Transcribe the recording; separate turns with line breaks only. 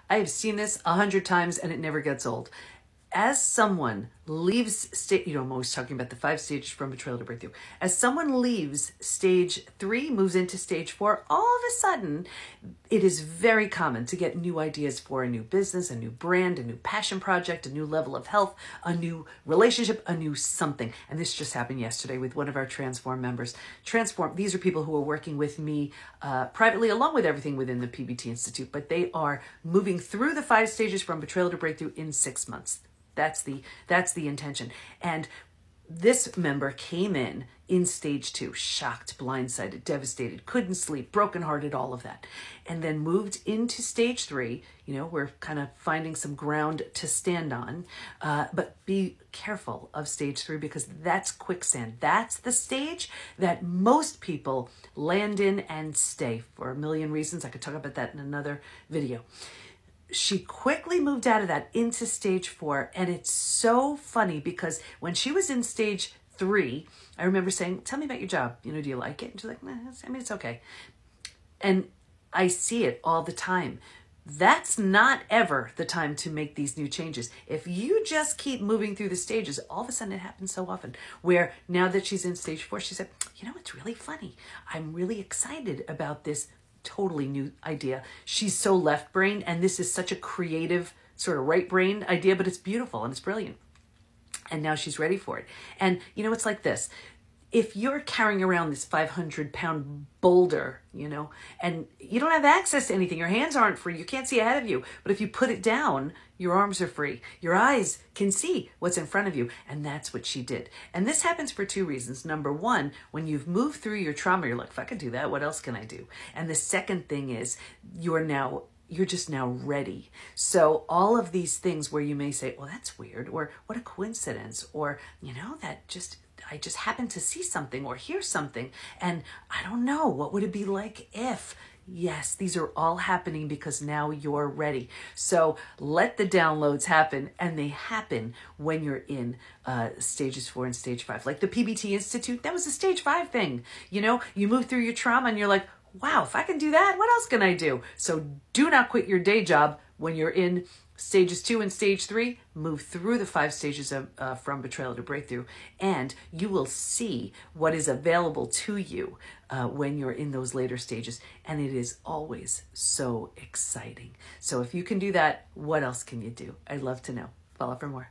I have seen this 100 times and it never gets old. As someone leaves I'm always talking about the 5 stages from betrayal to breakthrough. As someone leaves stage 3, moves into stage 4, all of a sudden, it is very common to get new ideas for a new business, a new brand, a new passion project, a new level of health, a new relationship, a new something. And this just happened yesterday with one of our Transform members. Transform, these are people who are working with me privately, along with everything within the PBT Institute, but they are moving through the 5 stages from betrayal to breakthrough in 6 months. That's the intention. And this member came in stage 2, shocked, blindsided, devastated, couldn't sleep, brokenhearted, all of that. And then moved into stage 3. We're kind of finding some ground to stand on. But be careful of stage 3 because that's quicksand. That's the stage that most people land in and stay for a million reasons. I could talk about that in another video. She quickly moved out of that into stage 4. And it's so funny because when she was in stage 3, I remember saying, tell me about your job. Do you like it? And she's like, nah, it's okay. And I see it all the time. That's not ever the time to make these new changes. If you just keep moving through the stages, all of a sudden it happens so often where now that she's in stage 4, she said, it's really funny. I'm really excited about this totally new idea. She's so left brain, and this is such a creative sort of right brain idea, but it's beautiful and it's brilliant. And now she's ready for it. And it's like this. If you're carrying around this 500-pound boulder, and you don't have access to anything, your hands aren't free, you can't see ahead of you. But if you put it down, your arms are free. Your eyes can see what's in front of you. And that's what she did. And this happens for 2 reasons. Number 1, when you've moved through your trauma, you're like, if I could do that, what else can I do? And the second thing is you're just now ready. So all of these things where you may say, well, that's weird, or what a coincidence, or, I just happened to see something or hear something, and I don't know, what would it be like if? Yes, these are all happening because now you're ready. So let the downloads happen, and they happen when you're in stages 4 and stage 5. Like the PBT Institute, that was a stage 5 thing. You move through your trauma and you're like, wow, if I can do that, what else can I do? So do not quit your day job when you're in stages 2 and stage 3. Move through the 5 stages of from betrayal to breakthrough, and you will see what is available to you when you're in those later stages. And it is always so exciting. So if you can do that, what else can you do? I'd love to know. Follow for more.